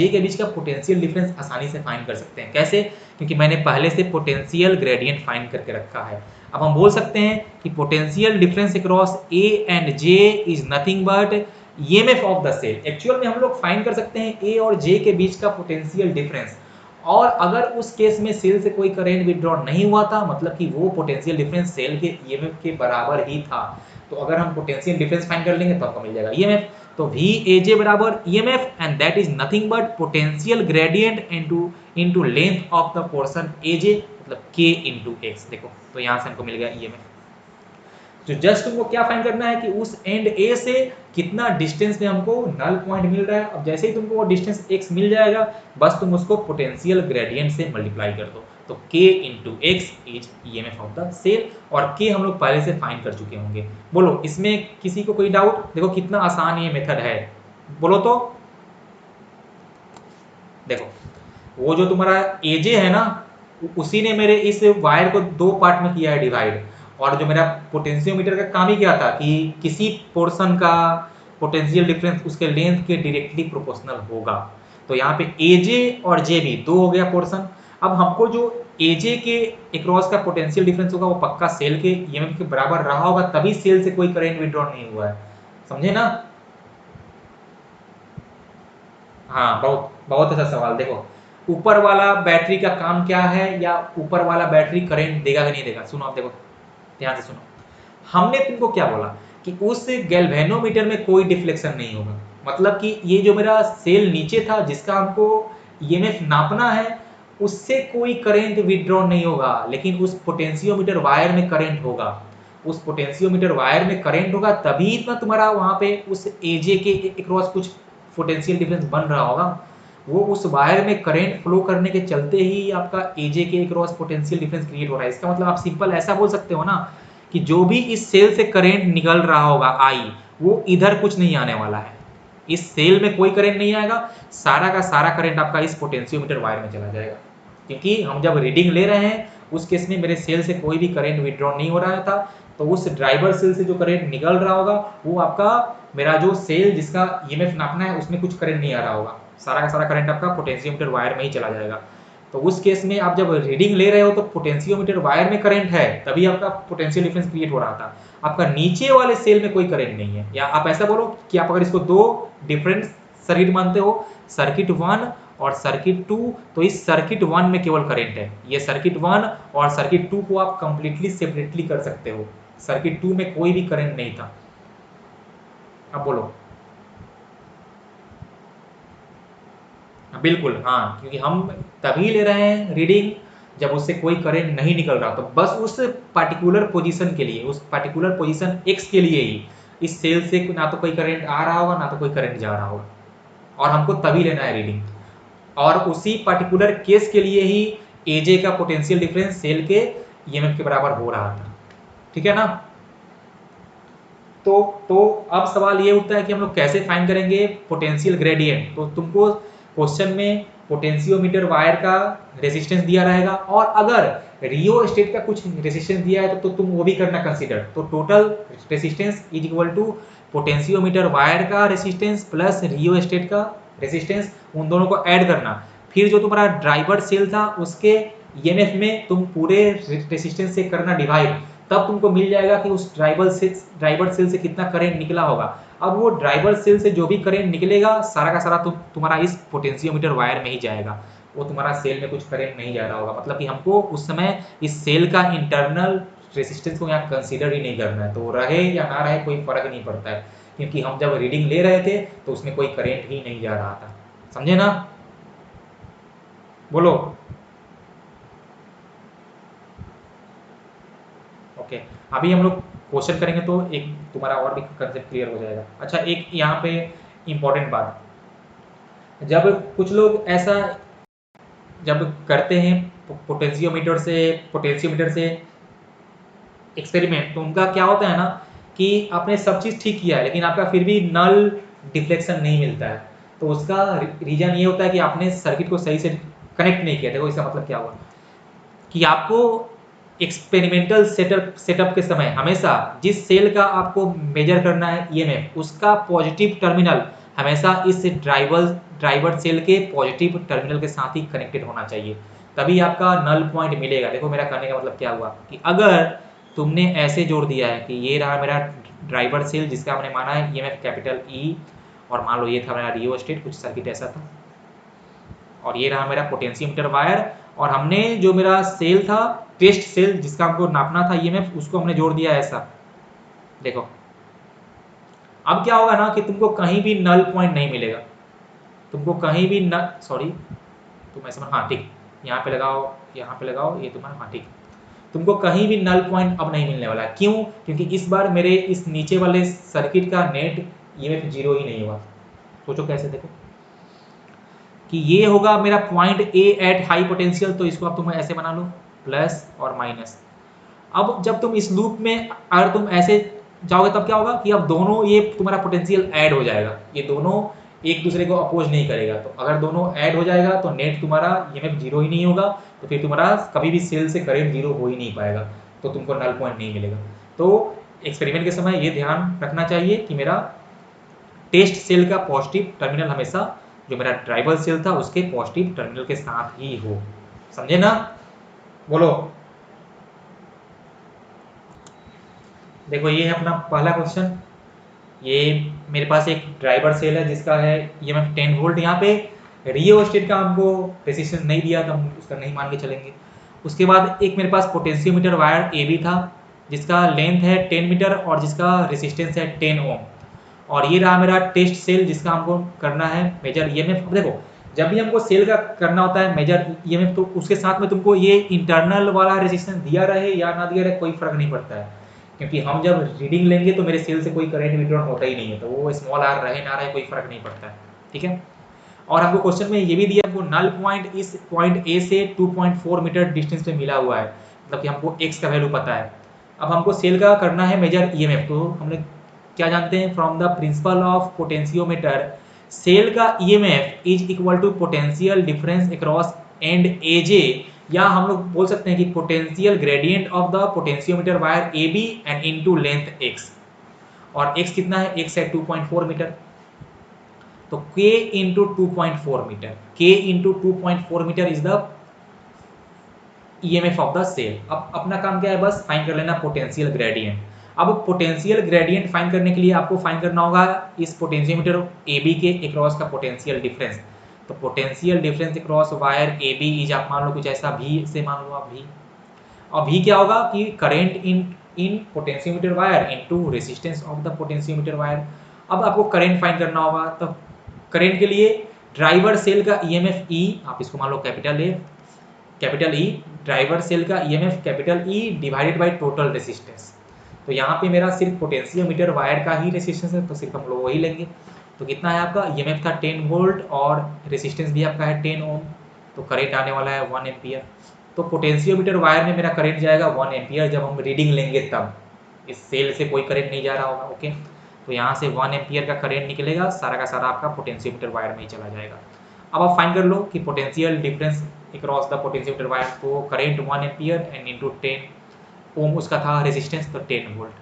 के बीच का पोटेंशियल डिफरेंस आसानी से फाइंड कर सकते हैं। कैसे? क्योंकि मैंने पहले से पोटेंशियल ग्रेडियंट फाइंड करके रखा है। अब हम बोल सकते हैं कि potential difference across A and J is nothing but EMF of the cell. Actual में हम लोग फाइंड कर सकते हैं ए और जे के बीच का पोटेंशियल डिफरेंस, और अगर उस केस में सेल से कोई करंट विड्रॉ नहीं हुआ था, मतलब कि वो पोटेंशियल डिफरेंस सेल के ईएमएफ के बराबर ही था। तो अगर हम पोटेंशियल डिफरेंस फाइंड कर लेंगे तो आपको मिल जाएगा ईएमएफ। तो वी ए जे बराबर EMF, and that is nothing but potential gradient into length of the portion A J, मतलब के इनटू एक्स। देखो तो यहाँ से हमको मिल गया ईएमएफ। जो जस्ट तुमको क्या फाइंड करना है कि उस एंड ए से कितना डिस्टेंस में हमको नल पॉइंट मिल रहा है। अब जैसे ही तुमको वो डिस्टेंस x मिल जाएगा, बस तुम उसको पोटेंशियल ग्रेडियंट से मल्टीप्लाई कर दो, तो k into x is EMF of the cell, और k हम लोग पहले से फाइंड कर चुके होंगे। बोलो इसमें किसी को कोई डाउट? देखो कितना आसान ये मेथड है, बोलो तो। देखो वो जो तुम्हारा एजे है ना, उसी ने मेरे इस वायर को दो पार्ट में किया है डिवाइड, और जो मेरा पोटेंशियोमीटर का काम ही क्या था कि किसी पोर्शन का पोटेंशियल डिफरेंस उसके लेंथ के डायरेक्टली प्रोपोर्शनल होगा। तो यहाँ पे एजे और जे भी दो हो गया पोर्शन। अब हमको जो एजे के अक्रॉस का पोटेंशियल डिफरेंस होगा वो पक्का सेल के ईएमएफ के बराबर रहा होगा, तभी सेल से कोई करंट विड्रॉ नहीं हुआ है, समझे ना? हाँ, बहुत बहुत अच्छा सवाल। देखो ऊपर वाला बैटरी का काम क्या है, या ऊपर वाला बैटरी करंट देगा कि नहीं देगा? सुनो आप, देखो ध्यान से सुनो। हमने तुमको क्या बोला कि उस गैल्वेनोमीटर में कोई डिफ्लेक्शन नहीं होगा, मतलब कि ये जो मेरा सेल नीचे था जिसका हमको ईएमएफ नापना है, उससे कोई करंट विड्रॉ नहीं होगा, लेकिन उस पोटेंशियोमीटर वायर में करंट होगा। उस पोटेंशियोमीटर वायर में करंट होगा तभी ना तुम्हारा वहां पे उस एजे के अक्रॉस कुछ पोटेंशियल डिफरेंस बन रहा होगा। वो उस वायर में करंट फ्लो करने के चलते ही आपका एजे के अक्रॉस पोटेंशियल डिफरेंस क्रिएट हो रहा है। इसका मतलब आप सिंपल ऐसा बोल सकते हो ना कि जो भी इस सेल से करंट निकल रहा होगा आई, वो इधर कुछ नहीं आने वाला है, इस सेल में कोई करंट नहीं आएगा, सारा का सारा करंट आपका इस पोटेंशियोमीटर वायर में चला जाएगा। क्योंकि हम जब रीडिंग ले रहे हैं उस केस में मेरे सेल से कोई भी करंट विड्रॉ नहीं हो रहा था, तो उस ड्राइवर सेल से जो करंट निकल रहा होगा वो आपका मेरा जो सेल जिसका ईएमएफ नापना है उसमें कुछ करंट नहीं आ रहा होगा, सारा का सारा करंट आपका पोटेंशियोमीटर वायर में ही चला जाएगा। तो उस केस में आप जब रीडिंग ले रहे हो तो पोटेंशियोमीटर वायर में करंट है, तभी आपका पोटेंशियल डिफरेंस क्रिएट हो रहा था। आपका नीचे वाले सेल में कोई करंट नहीं है। या आप ऐसा बोलो कि आप अगर इसको दो डिफरेंट सर्किट मानते हो, सर्किट 1 और सर्किट 2, तो इस सर्किट 1 में केवल करंट है। ये सर्किट 1 और सर्किट 2 को आप कंप्लीटली सेपरेटली कर सकते हो, सर्किट 2 में कोई भी करंट नहीं था। अब बोलो। बिल्कुल हाँ, क्योंकि हम तभी ले रहे हैं रीडिंग जब उससे कोई करंट नहीं निकल रहा, तो बस उस पार्टिकुलर पोजीशन के लिए, उस पार्टिकुलर पोजीशन x के लिए ही इस सेल से ना तो कोई करंट आ रहा होगा ना तो कोई करंट जा रहा होगा, और हमको तभी लेना है रीडिंग। और उसी पार्टिकुलर केस के लिए ही एजे का पोटेंशियल डिफरेंस सेल के ईएमएफ के बराबर हो रहा था, ठीक है ना? तो अब सवाल ये उठता है कि हम लोग कैसे फाइंड करेंगे पोटेंशियल ग्रेडियंट। तो तुमको क्वेश्चन में पोटेंशियोमीटर वायर का रेजिस्टेंस दिया रहेगा, और अगर रियो स्टेट का कुछ रेजिस्टेंस दिया है तो तुम वो भी करना कंसीडर। तो total resistance is equal to potentiometer wire का रेजिस्टेंस प्लस रियो स्टेट का रेजिस्टेंस, उन दोनों को ऐड करना। फिर जो तुम्हारा ड्राइवर सेल था उसके ईएमएफ में तुम पूरे रेजिस्टेंस से करना डिवाइड, तब तुमको मिल जाएगा कि उस ड्राइवर सेल से कितना करंट निकला होगा। अब वो ड्राइवर सेल से जो भी करंट निकलेगा सारा का सारा तुम्हारा इस पोटेंशियोमीटर वायर में ही जाएगा, वो तुम्हारा सेल में कुछ करंट नहीं जा रहा होगा। मतलब कि हमको उस समय इस सेल का इंटरनल रेजिस्टेंस को यहाँ कंसीडर ही नहीं करना है, तो रहे या ना रहे कोई फर्क नहीं पड़ता है, क्योंकि हम जब रीडिंग ले रहे थे तो उसमें कोई करंट ही नहीं जा रहा था। समझे ना? बोलो। ओके, अभी हम लोग क्वेश्चन करेंगे तो एक तुम्हारा और भी कंसेप्ट क्लियर हो जाएगा। अच्छा, एक यहाँ पे इंपॉर्टेंट बात, जब कुछ लोग ऐसा जब करते हैं पोटेंशियोमीटर से एक्सपेरिमेंट, तो उनका क्या होता है ना कि आपने सब चीज़ ठीक किया है लेकिन आपका फिर भी नल डिफ्लेक्शन नहीं मिलता है। तो उसका रीजन ये होता है कि आपने सर्किट को सही से कनेक्ट नहीं किया। देखो इसका मतलब क्या हुआ कि आपको एक्सपेरिमेंटल सेटअप के समय हमेशा जिस सेल का आपको मेजर करना है ईएमएफ, उसका पॉजिटिव टर्मिनल हमेशा इस ड्राइवर सेल के पॉजिटिव टर्मिनल के साथ ही कनेक्टेड होना चाहिए, तभी आपका नल पॉइंट मिलेगा। देखो मेरा कहने का मतलब क्या हुआ कि अगर तुमने ऐसे जोड़ दिया है कि ये रहा मेरा ड्राइवर सेल जिसका हमने माना है ईएमएफ कैपिटल ई, और मान लो ये था मेरा रियो स्टेट, कुछ सर्किट ऐसा था, और ये रहा मेरा पोटेंशियोमीटर वायर, और हमने जो मेरा सेल था टेस्ट सेल जिसका हमको नापना था ईएमएफ, उसको हमने जोड़ दिया ऐसा। देखो अब क्या होगा ना कि तुमको कहीं भी नल पॉइंट नहीं मिलेगा, तुमको कहीं भी सॉरी तुम ऐसे हाँ ठीक, यहाँ पे लगाओ, यहाँ पे लगाओ, ये तुम्हारा हाँ ठीक। तुमको कहीं भी नल पॉइंट अब नहीं मिलने वाला है। क्यों? क्योंकि इस बार मेरे इस नीचे वाले सर्किट का नेट ईएमएफ जीरो ही नहीं हुआ। सोचो कैसे, देखो कि ये होगा मेरा point A at high potential, तो इसको अब तुम ऐसे बना लो प्लस और माइनस। अब जब तुम इस लूप में अगर तुम ऐसे जाओगे तब क्या होगा कि अब दोनों ये तुम्हारा पोटेंशियल ऐड हो जाएगा, ये दोनों एक दूसरे को अपोज नहीं करेगा। तो अगर दोनों ऐड हो जाएगा तो नेट तुम्हारा ईएमएफ जीरो ही नहीं होगा, तो फिर तुम्हारा कभी भी सेल से करंट जीरो हो ही नहीं पाएगा, तो तुमको नल पॉइंट नहीं मिलेगा। तो एक्सपेरिमेंट के समय ये ध्यान रखना चाहिए कि मेरा टेस्ट सेल का पॉजिटिव टर्मिनल हमेशा जो मेरा ड्राइवर सेल था उसके पॉजिटिव टर्मिनल के साथ ही हो। समझे ना? बोलो। देखो ये है अपना पहला क्वेश्चन। ये मेरे पास एक ड्राइवर सेल है जिसका है ईएमएफ 10 वोल्ट। यहाँ पे रियो स्टेट का हमको रेजिस्टेंस नहीं दिया तो हम उसका नहीं मान के चलेंगे। उसके बाद एक मेरे पास पोटेंशियोमीटर वायर ए बी था जिसका लेंथ है 10 मीटर और जिसका रेजिस्टेंस है 10 ओम। और ये रहा मेरा टेस्ट सेल जिसका हमको करना है मेजर ईएमएफ। देखो जब भी हमको सेल का करना होता है मेजर ईएमएफ तो उसके साथ में तुमको ये इंटरनल वाला रेजिस्टेंस दिया रहे या ना दिया रहे कोई फर्क नहीं पड़ता है, क्योंकि हम जब रीडिंग लेंगे तो मेरे सेल से कोई करंट विड्रॉ होता ही नहीं है, तो वो स्मॉल आर रहे ना रहे कोई फर्क नहीं पड़ता है। ठीक है। और हमको क्वेश्चन में ये भी दिया हमको नल पॉइंट इस पॉइंट ए से 2.4 मीटर डिस्टेंस पे मिला हुआ है, मतलब कि हमको एक्स का वैल्यू पता है। अब हमको सेल का करना है मेजर ईएमएफ, तो हमने क्या जानते हैं from the principle of potentiometer cell का EMF is equal to potential difference across end AJ, या हम लोग बोल सकते हैं कि potential gradient of the potentiometer wire A B and into length X. और एक्स कितना है? एक्स है 2.4 मीटर, तो k into 2.4 metre, k into 2.4 metre is the EMF of the cell. अब अपना काम क्या है? बस फाइंड कर लेना पोटेंशियल ग्रेडियंट। अब पोटेंशियल ग्रेडियंट फाइंड करने के लिए आपको फाइंड करना होगा इस पोटेंशियोमीटर ए बी के अक्रॉस का पोटेंशियल डिफरेंस। तो potential difference across wire A B is आप मान लो कुछ ऐसा भी से मान लो आप भी। और भी क्या होगा कि current in potentiometer wire into resistance of the potentiometer wire. अब आपको करंट फाइंड करना होगा, तो करंट के लिए ड्राइवर सेल का ईएमएफ ई, आप इसको मान लो capital A capital E, driver cell का EMF capital E divided by total resistance. तो यहाँ पे मेरा सिर्फ पोटेंशियोमीटर वायर का ही रेजिस्टेंस है तो सिर्फ हम लोग वही लेंगे। तो कितना है आपका? ईएमएफ था 10 वोल्ट और रेजिस्टेंस भी आपका है 10 ओम, तो करंट आने वाला है 1 एम्पियर। तो पोटेंशियोमीटर वायर में मेरा करंट जाएगा 1 एम्पियर जब हम रीडिंग लेंगे तब। इस सेल से कोई करंट नहीं जा रहा होगा। ओके, तो यहाँ से 1 एम्पियर का करंट निकलेगा, सारा का सारा आपका पोटेंशियोमीटर वायर में ही चला जाएगा। अब आप फाइंड कर लो कि potential difference across the potentiometer wire, तो करंट 1 एम्पियर एंड इनटू 10 ओम उसका था रेजिस्टेंस, तो 10 वोल्ट।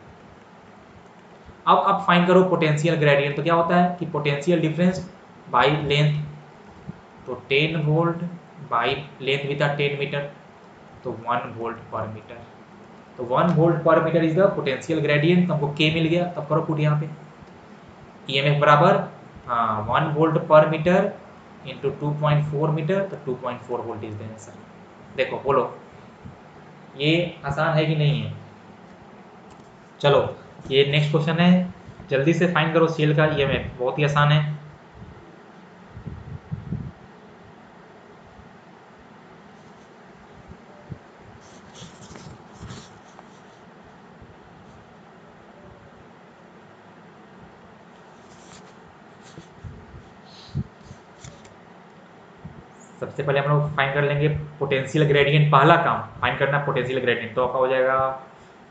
अब आप फाइंड करो पोटेंशियल ग्रेडियंट, तो क्या होता है कि पोटेंशियल डिफरेंस बाय लेंथ, तो 10 वोल्ट बाय लेंथ भी था 10 मीटर, तो 1 वोल्ट पर मीटर। तो 1 volt per metre is the potential gradient. तो हमको के मिल गया, तब करो पुट यहाँ पे ईएमएफ बराबर 1 volt per metre into 2.4 metre, तो 2.4 वोल्ट इज द आंसर। देखो बोलो ये आसान है कि नहीं है? चलो ये नेक्स्ट क्वेश्चन है, जल्दी से फाइंड करो सेल का ईएमएफ, बहुत ही आसान है। सबसे पहले हम लोग फाइंड कर लेंगे पोटेंशियल ग्रेडियंट, पहला काम फाइंड करना पोटेंशियल ग्रेडियंट। तो आपका हो जाएगा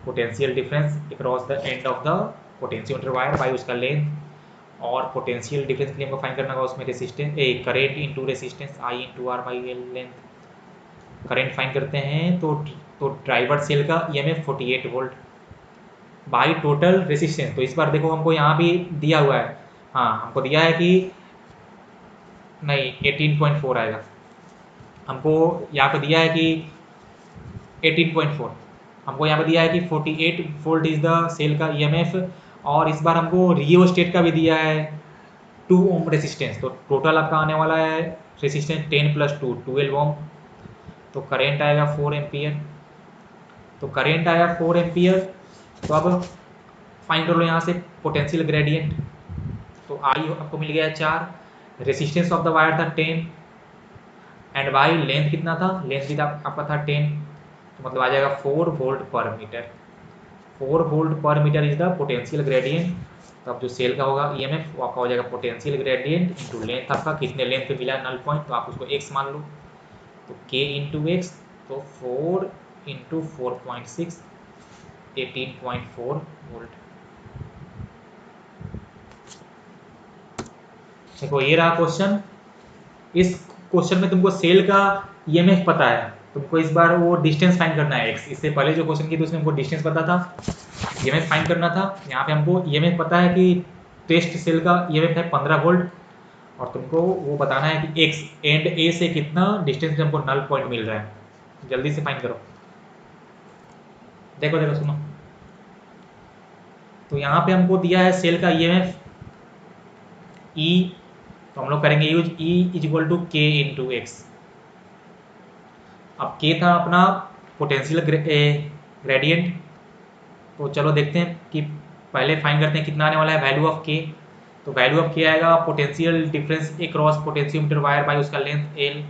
potential difference across the end of the potentiometer wire by उसका लेंथ, और पोटेंशियल डिफरेंस के लिए हमको फाइंड करना होगा उसमें resistance current into resistance I into R by L length. Current find करते हैं तो ड्राइवर सेल का EMF 48 volt by total resistance. तो इस बार देखो हमको यहाँ भी दिया हुआ है, हाँ हमको दिया है कि नहीं 18.4 आएगा, हमको यहाँ पे दिया है कि 18.4, हमको यहाँ पे दिया है कि 48 वोल्ट इज द सेल का ईएमएफ, और इस बार हमको रियो स्टेट का भी दिया है 2 ओम रेजिस्टेंस। तो टोटल आपका आने वाला है रेजिस्टेंस 10 + 2 12 ओम। तो करेंट आएगा 4 एम्पियर, तो करेंट आया 4 एम्पियर। तो अब फाइंड कर लो यहाँ से पोटेंशियल ग्रेडियंट, तो आई आपको मिल गया 4, रेजिस्टेंस ऑफ द वायर था 10 एंड बाई लेंथ कितना था? लेंथ भी आपका था 10, तो मतलब आ जाएगा 4 volt per metre. 4 volt per metre is the potential gradient. तो अब जो सेल का होगा ईएमएफ वो आपका हो जाएगा पोटेंशियल ग्रेडियंट इंटू लेंथ, आपका कितने लेंथ पे मिला नल पॉइंट, तो आप उसको x मान लो, तो k इंटू एक्स, तो 4 इंटू 4.6 18.4 वोल्ट। देखो ये रहा क्वेश्चन। इस क्वेश्चन में तुमको सेल का ईएमएफ पता है, तुमको इस बार वो डिस्टेंस फाइंड करना है x। इससे पहले जो क्वेश्चन की थी उसमें हमको डिस्टेंस पता था, ईएमएफ फाइंड करना था। यहाँ पे हमको ईएमएफ पता है कि टेस्ट सेल का ईएमएफ है 15 वोल्ट, और तुमको वो बताना है कि x एंड ए से कितना डिस्टेंस पे हमको नल पॉइंट मिल रहा है। जल्दी से फाइंड करो। देखो देखो सुनो, तो यहाँ पे हमको दिया है सेल का ईएमएफ E, तो हम लोग करेंगे use E is equal to K into x. अब के था अपना पोटेंशियल ग्रेडियंट, तो चलो देखते हैं कि पहले फाइंड करते हैं कितना आने वाला है वैल्यू ऑफ के। तो वैल्यू ऑफ के आएगा potential difference A cross potentiometer wire by उसका लेंथ एल,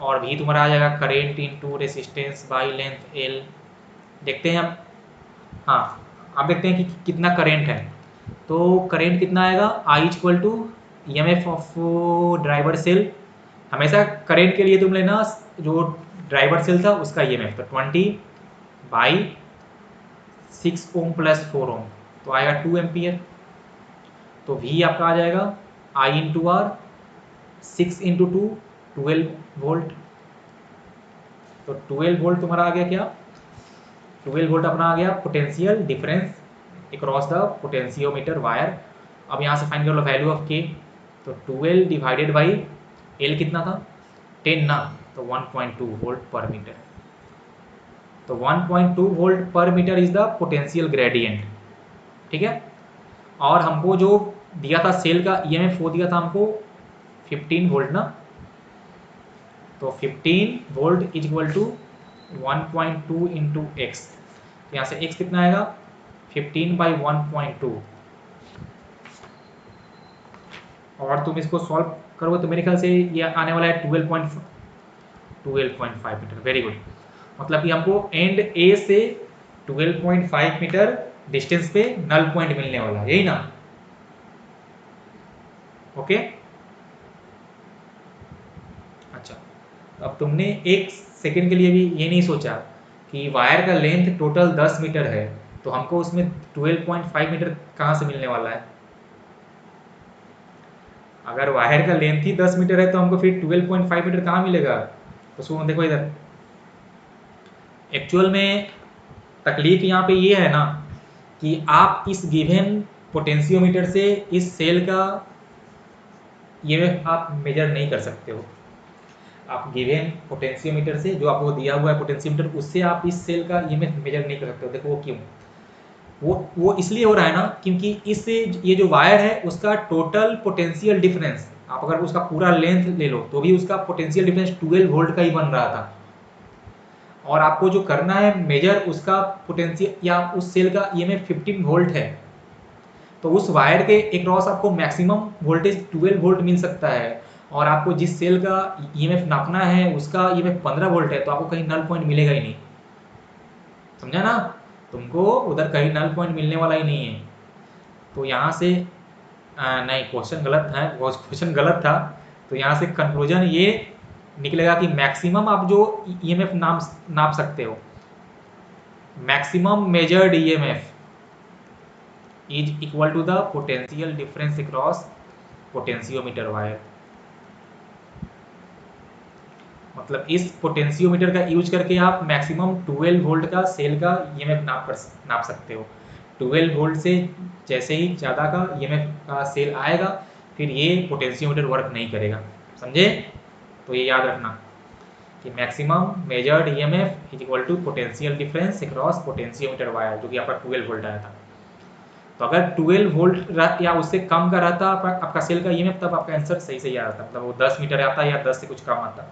और भी तुम्हारा आ जाएगा current into resistance by length L. देखते हैं हम, हाँ आप देखते हैं कि कितना करेंट है। तो करेंट कितना आएगा I equal to E M F of driver cell. हमेशा करेंट के लिए तुम लेना जो ड्राइवर सेल था उसका ई एम एफ, तो 20/6 ओम प्लस 4 ओम, तो आएगा 2 एम्पियर। तो V आपका आ जाएगा I into R, 6 into 2 12 volt. तो 12 वोल्ट तुम्हारा आ गया क्या, 12 वोल्ट अपना आ गया potential difference across the potentiometer wire. अब यहाँ से फाइंड कर लो वैल्यू ऑफ के, तो 12 डिवाइडेड बाई एल कितना था 10 ना, तो 1.2 वोल्ट पर मीटर। तो 1.2 volt per metre is the potential gradient, ठीक है। और हमको जो दिया था सेल का ईएमएफ वो दिया था हमको 15 वोल्ट ना, तो 15 volt is equal to 1.2 into x. यहाँ से x कितना आएगा 15/1.2, और तुम इसको सॉल्व करोगे तो मेरे ख्याल से ये आने वाला है 12.5 मीटर। वेरी गुड, मतलब कि हमको एंड ए से 12.5 मीटर डिस्टेंस पे नल पॉइंट मिलने वाला है, यही ना। ओके अच्छा, अब तुमने एक सेकंड के लिए भी ये नहीं सोचा कि वायर का लेंथ टोटल 10 मीटर है, तो हमको उसमें 12.5 मीटर कहाँ से मिलने वाला है। अगर वायर का लेंथ ही 10 मीटर है तो हमको फिर 12.5 मीटर कहाँ मिलेगा। तो सुनो देखो इधर, एक्चुअल में तकलीफ यहाँ पे ये है ना कि आप इस गिवन पोटेंशियोमीटर से इस सेल का ये आप मेजर नहीं कर सकते हो। आप गिवन पोटेंशियोमीटर से जो आपको दिया हुआ है पोटेंशियोमीटर, उससे आप इस सेल का ईएमएफ मेजर नहीं कर सकते हो। देखो वो क्यों, वो इसलिए हो रहा है ना क्योंकि इससे ये जो वायर है उसका टोटल पोटेंशियल डिफरेंस, आप अगर उसका पूरा लेंथ ले लो तो भी उसका पोटेंशियल डिफरेंस 12 वोल्ट का ही बन रहा था। और आपको जो करना है मेजर उसका पोटेंशियल या उस सेल का ईएमएफ 15 वोल्ट है, तो उस वायर के अक्रॉस आपको मैक्सिमम वोल्टेज 12 वोल्ट मिल सकता है। और आपको जिस सेल का ईएमएफ नापना है उसका ईएमएफ 15 वोल्ट है, तो आपको कहीं नल पॉइंट मिलेगा ही नहीं, समझा ना। तुमको उधर कहीं नल पॉइंट मिलने वाला ही नहीं है। तो यहाँ से नहीं, क्वेश्चन गलत है, क्वेश्चन गलत था। तो यहाँ से कंक्लूजन ये निकलेगा कि मैक्सिमम आप जो ईएमएफ नाप सकते हो, maximum measured EMF is equal to the potential difference across potentiometer wire. मतलब इस पोटेंशियोमीटर का यूज करके आप मैक्सिमम 12 वोल्ट का सेल का ईएमएफ नाप सकते हो। 12 वोल्ट से जैसे ही ज़्यादा का ईएमएफ का सेल आएगा फिर ये पोटेंशियोमीटर वर्क नहीं करेगा, समझे। तो ये याद रखना कि maximum measured EMF is equal to potential difference across potentiometer wire, जो कि आपका 12 वोल्ट आया था। तो अगर 12 वोल्ट या उससे कम का रहता आपका सेल का ईएमएफ, तब आपका आंसर सही सही आ जाता, मतलब वो 10 मीटर आता या 10 से कुछ कम आता।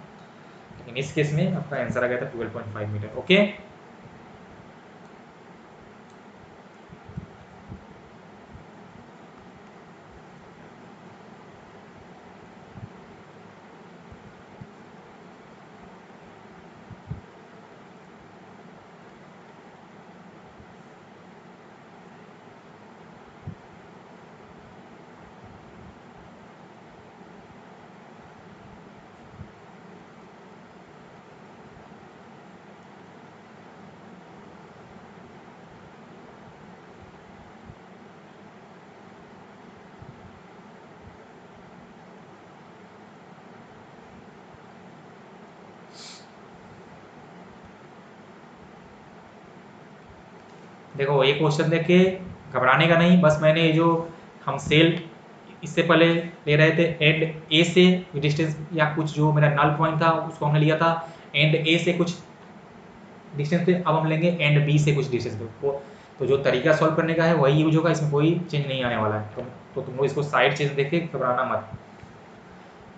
लेकिन इस केस में आपका आंसर आ गया था 12.5 मीटर। ओके देखो ये क्वेश्चन देख के घबराने का नहीं, बस मैंने ये जो हम सेल इससे पहले ले रहे थे एंड ए से डिस्टेंस या कुछ जो मेरा नल पॉइंट था उसको हमने लिया था एंड ए से कुछ डिस्टेंस पे, अब हम लेंगे एंड बी से कुछ डिस्टेंस पे। तो जो तरीका सॉल्व करने का है वही यूज होगा, इसमें कोई चेंज नहीं आने वाला है। तो तुम लोग इसको साइड चेंज देख के घबराना मत।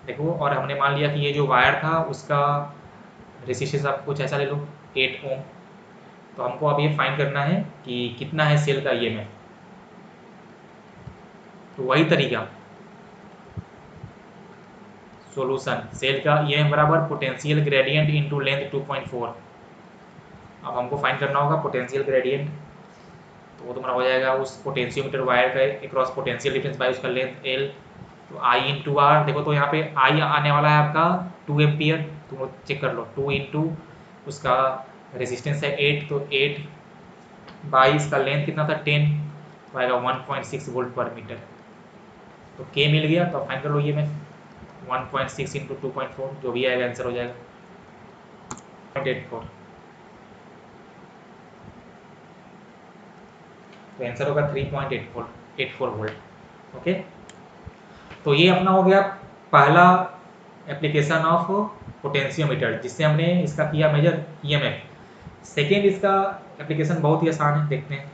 देखो और हमने मान लिया कि ये जो वायर था उसका रेजिस्टेंस आप कुछ ऐसा ले लो 8 ओम। तो हमको अब ये फाइंड करना है कि कितना है सेल का ईएमएफ। तो वही तरीका, सॉल्यूशन, सेल का ईएमएफ बराबर पोटेंशियल ग्रेडियंट इनटू लेंथ 2.4। अब हमको फाइंड करना होगा पोटेंशियल ग्रेडियंट, तो वो तुम्हारा हो जाएगा उस पोटेंशियोमीटर वायर का अक्रॉस पोटेंशियल डिफरेंस बाय उसका लेंथ एल। तो आई इंटू आर, देखो तो यहाँ पे आई आने वाला है आपका 2 एम्पियर, तुम लोग चेक कर लो। 2 इंटू उसका रेजिस्टेंस है 8, तो 8 बाई इसका लेंथ कितना था 10, तो आएगा 1.6 वोल्ट पर मीटर। तो के मिल गया, तो फाइंड कर लो ये मैं 1.6 इंटू 2.4 जो भी आएगा आंसर हो जाएगा 0.84। तो आंसर होगा 3.84 वोल्ट। ओके, तो ये अपना हो गया पहला एप्लीकेशन ऑफ पोटेंशियोमीटर जिससे हमने इसका किया मेजर ईएमएफ। सेकेंड इसका एप्लीकेशन बहुत ही आसान है, देखते हैं।